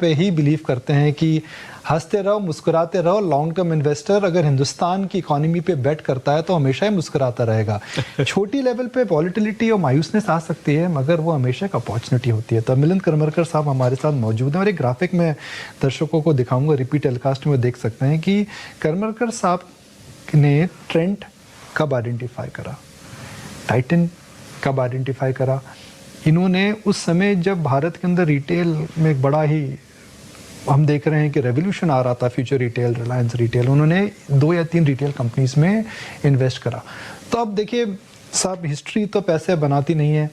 पे ही बिलीव करते हैं कि हंसते रहो, मुस्कुराते रहो। लॉन्ग टर्म इन्वेस्टर अगर हिंदुस्तान की इकोनॉमी पे बेट करता है तो हमेशा ही मुस्कुराता रहेगा। छोटी लेवल पे वॉलेटिलिटी और मायूसनेस आ सकती है, मगर वो हमेशा एक अपॉर्चुनिटी होती है। तो मिलिंद करमरकर साहब हमारे साथ मौजूद हैं और एक ग्राफिक में दर्शकों को दिखाऊंगा, रिपीट टेलीकास्ट में देख सकते हैं कि करमरकर साहब ने ट्रेंड कब आइडेंटिफाई करा, टाइटन कब आइडेंटिफाई करा। इन्होंने उस समय जब भारत के अंदर रिटेल में एक बड़ा ही हम देख रहे हैं कि रेवोल्यूशन आ रहा था, फ्यूचर रिटेल, रिलायंस रिटेल, उन्होंने 2 या 3 रिटेल कंपनीज में इन्वेस्ट करा। तो अब देखिए साहब, हिस्ट्री तो पैसे बनाती नहीं है,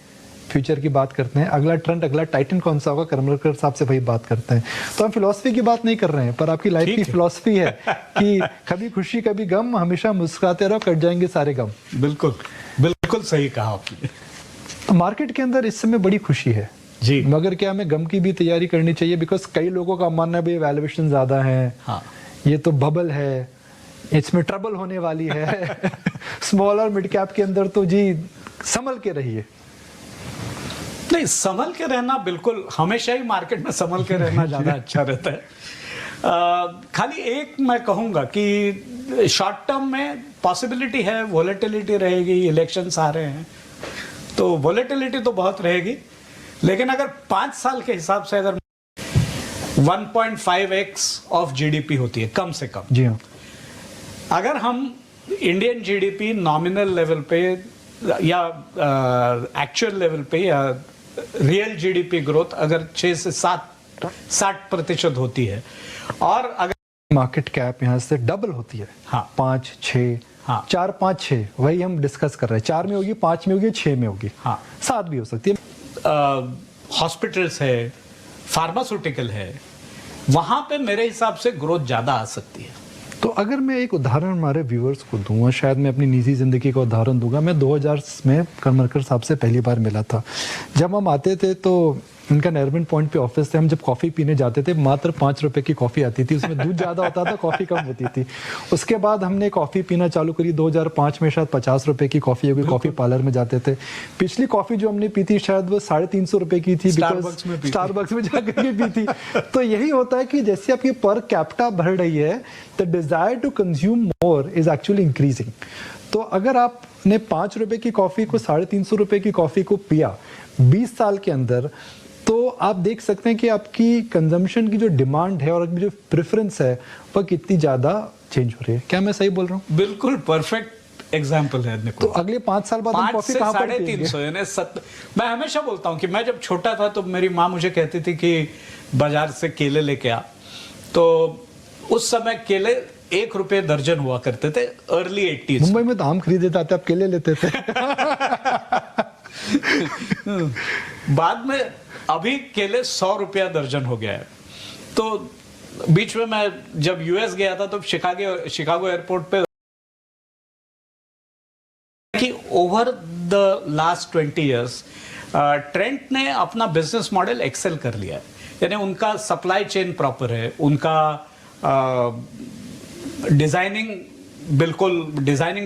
फ्यूचर की बात करते हैं। अगला ट्रेंड, अगला टाइटन कौन सा होगा, करमरकर साहब से भाई बात करते हैं। तो हम फिलॉसफी की बात नहीं कर रहे हैं, पर आपकी लाइफ की फिलॉसफी है कि कभी खुशी कभी गम, हमेशा मुस्कुराते रहो, कट जाएंगे सारे गम। बिल्कुल बिल्कुल सही कहा आपने। तो मार्केट के अंदर इस समय बड़ी खुशी है जी, मगर क्या हमें गम की भी तैयारी करनी चाहिए? बिकॉज कई लोगों का मानना है भाई वैल्यूएशन ज्यादा है, हाँ, ये तो बबल है, इसमें ट्रबल होने वाली है। स्मॉल और मिड कैप के अंदर तो जी संभल के रहिए। नहीं, संभल के रहना बिल्कुल, हमेशा ही मार्केट में संभल के रहना ज्यादा अच्छा रहता है। खाली एक मैं कहूंगा कि शॉर्ट टर्म में पॉसिबिलिटी है, वॉलेटिलिटी रहेगी, इलेक्शंस आ रहे हैं तो वॉलेटिलिटी तो बहुत रहेगी, लेकिन अगर 5 साल के हिसाब से अगर 1.5x ऑफ जीडीपी होती है कम से कम, जी हाँ, अगर हम इंडियन जीडीपी नॉमिनल लेवल पे या एक्चुअल लेवल पे या रियल जीडीपी ग्रोथ अगर 6 से 60% होती है, और अगर मार्केट कैप यहाँ से डबल होती है, हाँ, 5, 6, हाँ, 4, 5, 6, वही हम डिस्कस कर रहे हैं। 4 में होगी, 5 में होगी, 6 में होगी, हाँ, 7 भी हो सकती है। हॉस्पिटल्स है, फार्मास्यूटिकल है, वहां पे मेरे हिसाब से ग्रोथ ज्यादा आ सकती है। तो अगर मैं एक उदाहरण हमारे व्यूअर्स को दूंगा, शायद मैं अपनी निजी जिंदगी का उदाहरण दूंगा। मैं 2000 में करमरकर साहब से पहली बार मिला था। जब हम आते थे तो इनका नरवन पॉइंट पे ऑफिस थे, हम जब कॉफ़ी पीने जाते थे मात्र 5 रुपए की कॉफ़ी आती थी, उसमें दूध ज़्यादा होता था, कॉफ़ी कम होती थी। उसके बाद हमने कॉफ़ी पीना चालू करी 2005 में, शायद 50 रुपए की कॉफ़ी होगी, कॉफ़ी पार्लर में जाते थे। पिछली कॉफ़ी जो हमने पी थी शायद वो 350 रुपए की थी, स्टारबक्स में जाकर के पी थी। तो यही होता है कि जैसे आपकी पर कैपिटा बढ़ रही है, the desire to consume more is actually increasing. तो अगर आपने 5 रुपए की कॉफ़ी को 350 रुपए की कॉफ़ी को पिया 20 साल के अंदर, तो आप देख सकते हैं कि आपकी कंजम्पशन की जो डिमांड है और जो प्रेफरेंस है वह कितनी ज्यादा चेंज हो रही है। क्या मैं सही बोल रहा हूँ? बिल्कुल परफेक्ट एग्जाम्पल है। तो अगले 5 साल बाद हम कॉफी कहाँ पर पिएंगे? 350 मैं हमेशा बोलता हूँ कि मैं जब छोटा था तो मेरी माँ मुझे कहती थी कि बाजार से केले लेके आ, तो उस समय केले 1 रुपए दर्जन हुआ करते थे, अर्ली 80s। मुंबई में तो आम खरीदे जाते, आप केले लेते थे। बाद में अभी केले 100 रुपया दर्जन हो गया है। तो बीच में मैं जब यूएस गया था तो शिकागो एयरपोर्ट पे कि over the last 20 years Trent ने अपना बिजनेस मॉडल एक्सेल कर लिया है। यानी उनका सप्लाई चेन प्रॉपर है, उनका डिजाइनिंग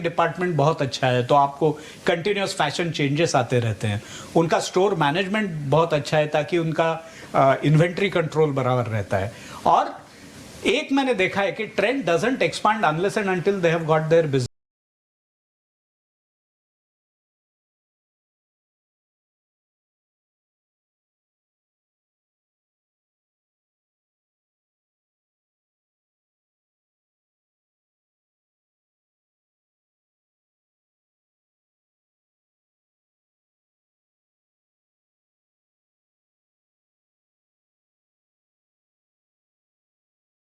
डिपार्टमेंट बहुत अच्छा है, तो आपको कंटिन्यूअस फैशन चेंजेस आते रहते हैं। उनका स्टोर मैनेजमेंट बहुत अच्छा है ताकि उनका इन्वेंट्री कंट्रोल बराबर रहता है। और एक मैंने देखा है कि trend doesn't expand unless and until they have got their business